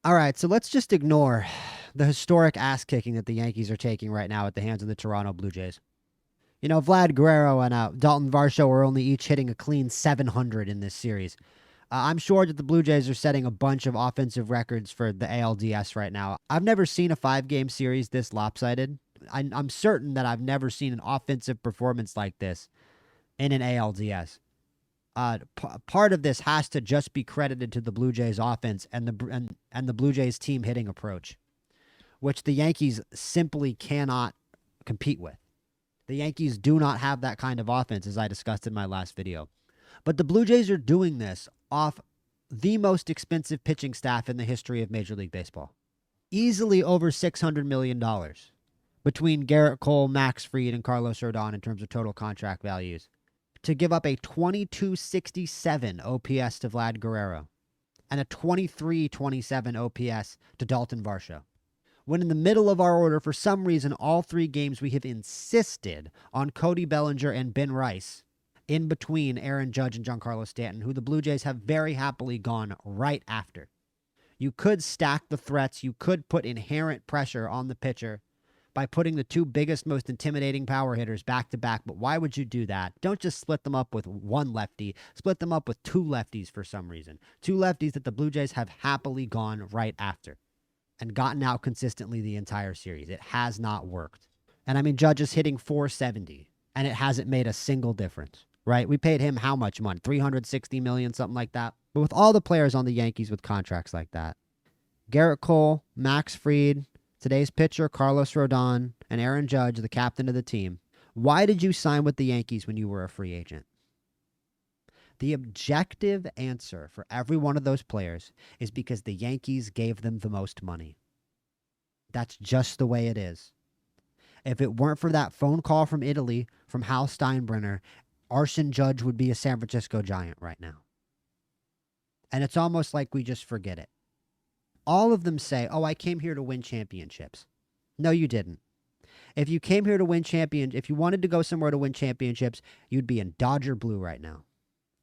All right, so let's just ignore the historic ass kicking that the Yankees are taking right now at the hands of the Toronto Blue Jays. You know, Vlad Guerrero and Dalton Varsho are only each hitting a clean 700 in this series. I'm sure that the Blue Jays are setting a bunch of offensive records for the ALDS right now. I've never seen a 5-game series this lopsided. I'm certain that I've never seen an offensive performance like this in an ALDS. Part of this has to just be credited to the Blue Jays offense and the Blue Jays team hitting approach, which the Yankees simply cannot compete with. The Yankees do not have that kind of offense, as I discussed in my last video. But the Blue Jays are doing this off the most expensive pitching staff in the history of Major League Baseball. Easily over $600 million between Garrett Cole, Max Fried, and Carlos Rodon in terms of total contract values, to give up a 2267 OPS to Vlad Guerrero and a 2327 OPS to Dalton Varsho. When in the middle of our order, for some reason, all 3 games we have insisted on Cody Bellinger and Ben Rice in between Aaron Judge and Giancarlo Stanton, who the Blue Jays have very happily gone right after. You could stack the threats. You could put inherent pressure on the pitcher by putting the 2 biggest, most intimidating power hitters back to back. But why would you do that? Don't just split them up with 1 lefty. Split them up with 2 lefties for some reason. 2 lefties that the Blue Jays have happily gone right after and gotten out consistently the entire series. It has not worked. And I mean, Judge is hitting 470, and it hasn't made a single difference, right? We paid him how much money? $360 million, something like that. But with all the players on the Yankees with contracts like that, Garrett Cole, Max Fried, today's pitcher, Carlos Rodon, and Aaron Judge, the captain of the team, why did you sign with the Yankees when you were a free agent? The objective answer for every one of those players is because the Yankees gave them the most money. That's just the way it is. If it weren't for that phone call from Italy, from Hal Steinbrenner, Arson Judge would be a San Francisco Giant right now. And it's almost like we just forget it. All of them say, oh, I came here to win championships. No, you didn't. If you came here to win if you wanted to go somewhere to win championships, you'd be in Dodger blue right now.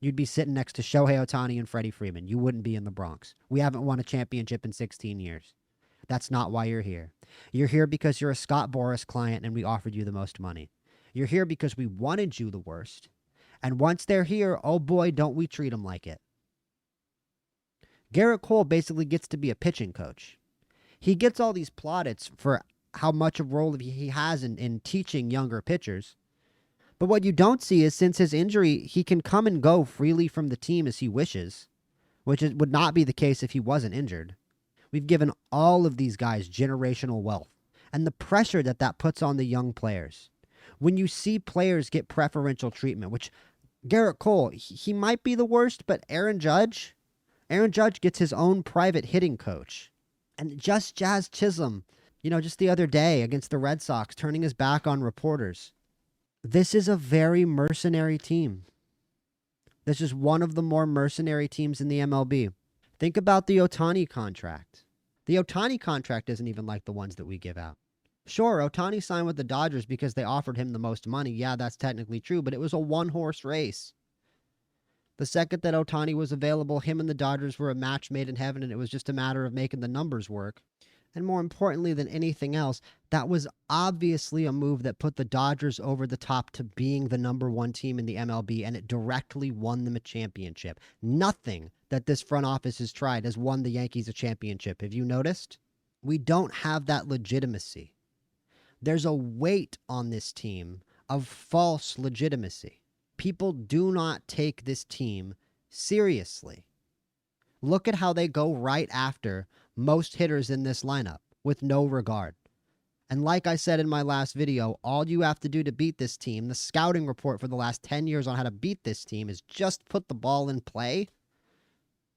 You'd be sitting next to Shohei Ohtani and Freddie Freeman. You wouldn't be in the Bronx. We haven't won a championship in 16 years. That's not why you're here. You're here because you're a Scott Boras client and we offered you the most money. You're here because we wanted you the worst. And once they're here, oh boy, don't we treat them like it. Garrett Cole basically gets to be a pitching coach. He gets all these plaudits for how much of a role he has in teaching younger pitchers. But what you don't see is since his injury, he can come and go freely from the team as he wishes, which would not be the case if he wasn't injured. We've given all of these guys generational wealth and the pressure that puts on the young players. When you see players get preferential treatment, which Garrett Cole, he might be the worst, but Aaron Judge gets his own private hitting coach. And just Jazz Chisholm, just the other day against the Red Sox, turning his back on reporters. This is a very mercenary team. This is one of the more mercenary teams in the MLB. Think about the Ohtani contract. The Ohtani contract isn't even like the ones that we give out. Sure, Ohtani signed with the Dodgers because they offered him the most money. Yeah, that's technically true, but it was a one-horse race. The second that Ohtani was available, him and the Dodgers were a match made in heaven, and it was just a matter of making the numbers work. And more importantly than anything else, that was obviously a move that put the Dodgers over the top to being the number 1 team in the MLB, and it directly won them a championship. Nothing that this front office has tried has won the Yankees a championship. Have you noticed? We don't have that legitimacy. There's a weight on this team of false legitimacy. People do not take this team seriously. Look at how they go right after most hitters in this lineup with no regard. And like I said in my last video, all you have to do to beat this team, the scouting report for the last 10 years on how to beat this team, is just put the ball in play.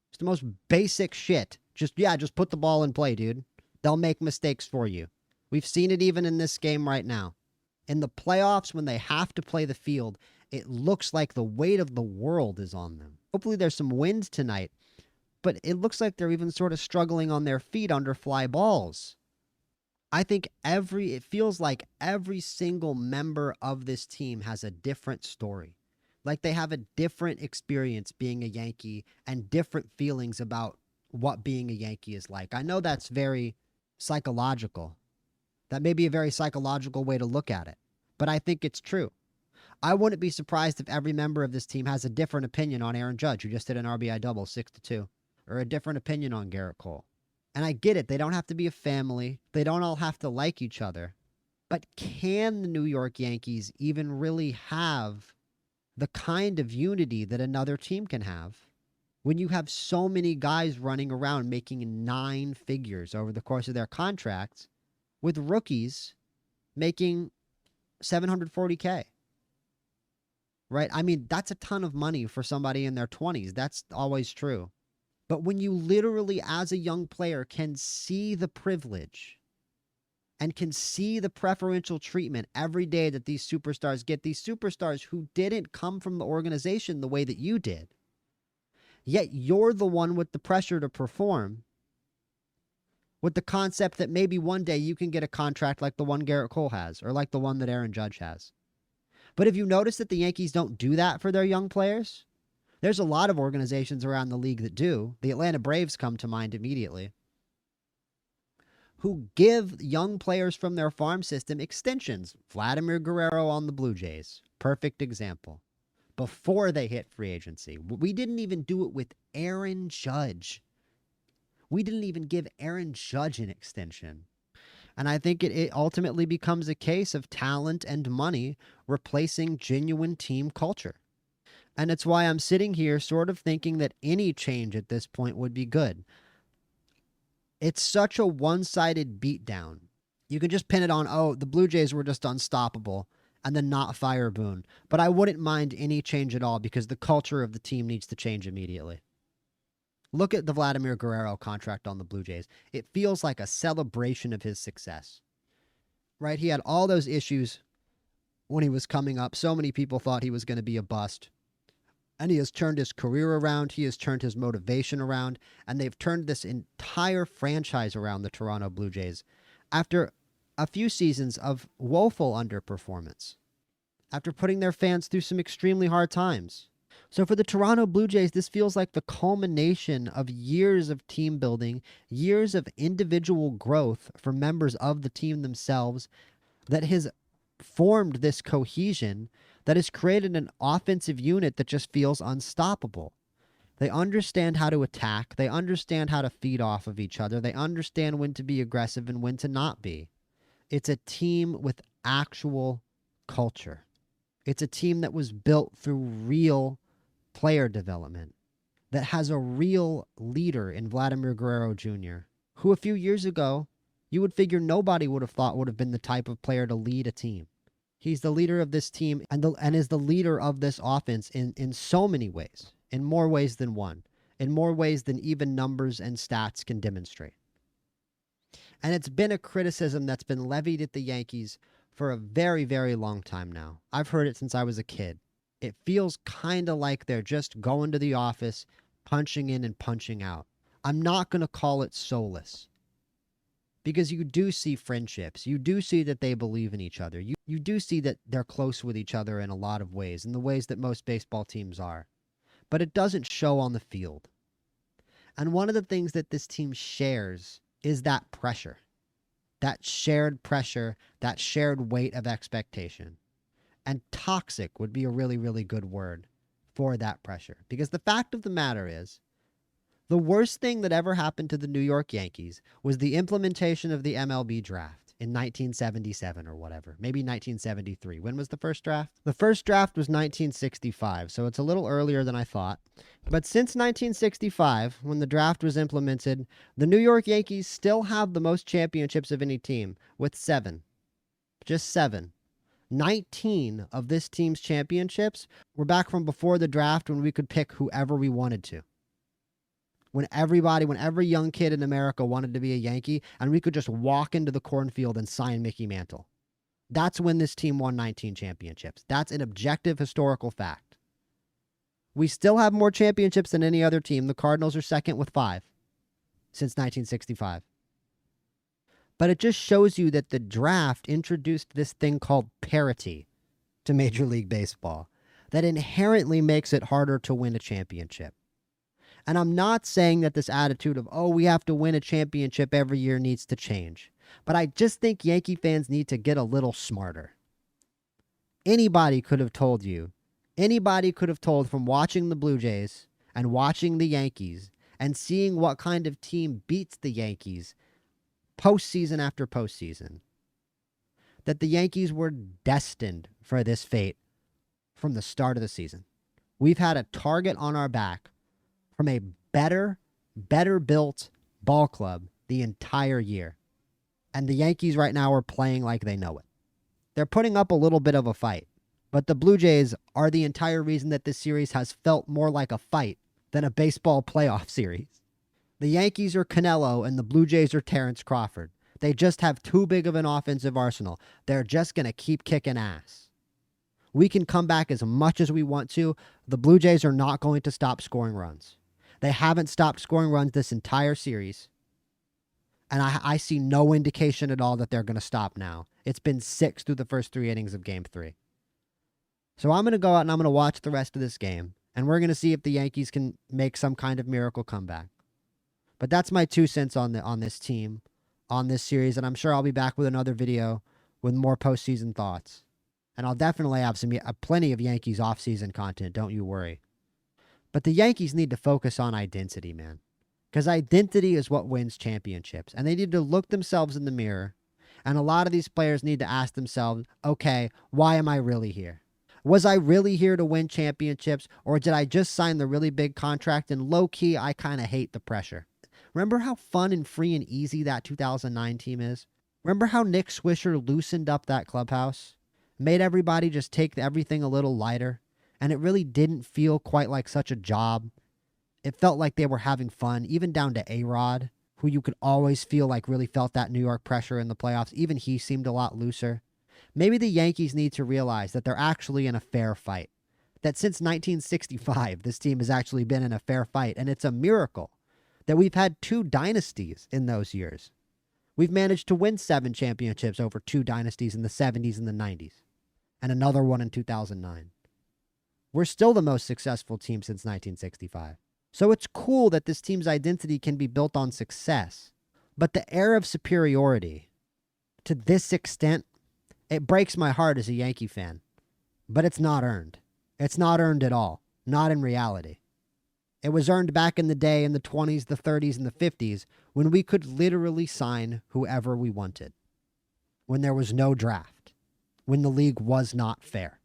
It's the most basic shit. Just put the ball in play, dude. They'll make mistakes for you. We've seen it even in this game right now. In the playoffs, when they have to play the field, it looks like the weight of the world is on them. Hopefully there's some wind tonight, but it looks like they're even sort of struggling on their feet under fly balls. I think it feels like every single member of this team has a different story. Like they have a different experience being a Yankee and different feelings about what being a Yankee is like. I know that's very psychological. That may be a very psychological way to look at it, but I think it's true. I wouldn't be surprised if every member of this team has a different opinion on Aaron Judge, who just did an RBI double, 6-2, or a different opinion on Garrett Cole. And I get it. They don't have to be a family. They don't all have to like each other. But can the New York Yankees even really have the kind of unity that another team can have when you have so many guys running around making 9 figures over the course of their contracts, with rookies making $740K? Right? I mean, that's a ton of money for somebody in their 20s. That's always true. But when you literally, as a young player, can see the privilege and can see the preferential treatment every day that these superstars get, these superstars who didn't come from the organization the way that you did, yet you're the one with the pressure to perform, with the concept that maybe one day you can get a contract like the one Garrett Cole has, or like the one that Aaron Judge has. But have you noticed that the Yankees don't do that for their young players? There's a lot of organizations around the league that do. The Atlanta Braves come to mind immediately, who give young players from their farm system extensions. Vladimir Guerrero on the Blue Jays, perfect example. Before they hit free agency. We didn't even do it with Aaron Judge. We didn't even give Aaron Judge an extension. And I think it ultimately becomes a case of talent and money replacing genuine team culture. And it's why I'm sitting here sort of thinking that any change at this point would be good. It's such a one-sided beatdown. You can just pin it on, oh, the Blue Jays were just unstoppable, and then not fire Boone. But I wouldn't mind any change at all because the culture of the team needs to change immediately. Look at the Vladimir Guerrero contract on the Blue Jays. It feels like a celebration of his success, right? He had all those issues when he was coming up. So many people thought he was going to be a bust. And he has turned his career around. He has turned his motivation around. And they've turned this entire franchise around, the Toronto Blue Jays, after a few seasons of woeful underperformance, after putting their fans through some extremely hard times. So for the Toronto Blue Jays, this feels like the culmination of years of team building, years of individual growth for members of the team themselves that has formed this cohesion that has created an offensive unit that just feels unstoppable. They understand how to attack. They understand how to feed off of each other. They understand when to be aggressive and when to not be. It's a team with actual culture. It's a team that was built through real player development, that has a real leader in Vladimir Guerrero Jr., who a few years ago you would figure nobody would have thought would have been the type of player to lead a team. He's the leader of this team and is the leader of this offense in so many ways, in more ways than one, in more ways than even numbers and stats can demonstrate. And it's been a criticism that's been levied at the Yankees for a very, very long time now. I've heard it since I was a kid. It feels kind of like they're just going to the office, punching in and punching out. I'm not going to call it soulless, because you do see friendships. You do see that they believe in each other. You do see that they're close with each other in a lot of ways, in the ways that most baseball teams are. But it doesn't show on the field. And one of the things that this team shares is that pressure. That shared pressure, that shared weight of expectation. And toxic would be a really, really good word for that pressure. Because the fact of the matter is, the worst thing that ever happened to the New York Yankees was the implementation of the MLB draft in 1977 or whatever. Maybe 1973. When was the first draft? The first draft was 1965, so it's a little earlier than I thought. But since 1965, when the draft was implemented, the New York Yankees still have the most championships of any team, with 7. Just 7. 19 of this team's championships were back from before the draft, when we could pick whoever we wanted to. When every young kid in America wanted to be a Yankee, and we could just walk into the cornfield and sign Mickey Mantle. That's when this team won 19 championships. That's an objective historical fact. We still have more championships than any other team. The Cardinals are second with 5 since 1965. But it just shows you that the draft introduced this thing called parity to Major League Baseball that inherently makes it harder to win a championship. And I'm not saying that this attitude of, oh, we have to win a championship every year needs to change. But I just think Yankee fans need to get a little smarter. Anybody could have told from watching the Blue Jays and watching the Yankees and seeing what kind of team beats the Yankees postseason after postseason, that the Yankees were destined for this fate from the start of the season. We've had a target on our back from a better built ball club the entire year. And the Yankees right now are playing like they know it. They're putting up a little bit of a fight, but the Blue Jays are the entire reason that this series has felt more like a fight than a baseball playoff series. The Yankees are Canelo and the Blue Jays are Terrence Crawford. They just have too big of an offensive arsenal. They're just going to keep kicking ass. We can come back as much as we want to. The Blue Jays are not going to stop scoring runs. They haven't stopped scoring runs this entire series. And I see no indication at all that they're going to stop now. It's been 6 through the first 3 innings of Game 3. So I'm going to go out and I'm going to watch the rest of this game. And we're going to see if the Yankees can make some kind of miracle comeback. But that's my 2 cents on this team, on this series. And I'm sure I'll be back with another video with more postseason thoughts. And I'll definitely have plenty of Yankees offseason content, don't you worry. But the Yankees need to focus on identity, man. Because identity is what wins championships. And they need to look themselves in the mirror. And a lot of these players need to ask themselves, okay, why am I really here? Was I really here to win championships? Or did I just sign the really big contract? And low-key, I kind of hate the pressure. Remember how fun and free and easy that 2009 team is? Remember how Nick Swisher loosened up that clubhouse? Made everybody just take everything a little lighter? And it really didn't feel quite like such a job. It felt like they were having fun, even down to A-Rod, who you could always feel like really felt that New York pressure in the playoffs. Even he seemed a lot looser. Maybe the Yankees need to realize that they're actually in a fair fight. That since 1965, this team has actually been in a fair fight. And it's a miracle that we've had 2 dynasties in those years. We've managed to win 7 championships over 2 dynasties in the 70s and the 90s. And another one in 2009. We're still the most successful team since 1965. So it's cool that this team's identity can be built on success. But the air of superiority, to this extent, it breaks my heart as a Yankee fan. But it's not earned. It's not earned at all. Not in reality. It was earned back in the day in the 20s, the 30s, and the 50s when we could literally sign whoever we wanted. When there was no draft. When the league was not fair.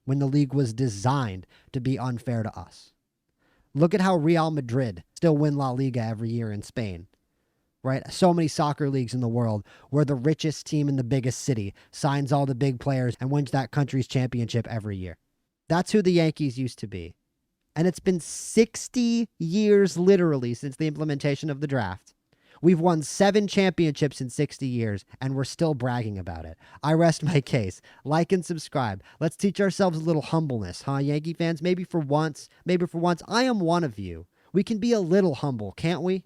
When the league was designed to be unfair to us. Look at how Real Madrid still win La Liga every year in Spain, right? So many soccer leagues in the world where the richest team in the biggest city signs all the big players and wins that country's championship every year. That's who the Yankees used to be. And it's been 60 years literally since the implementation of the draft. We've won 7 championships in 60 years, and we're still bragging about it. I rest my case. Like and subscribe. Let's teach ourselves a little humbleness, huh, Yankee fans? Maybe for once, I am one of you. We can be a little humble, can't we?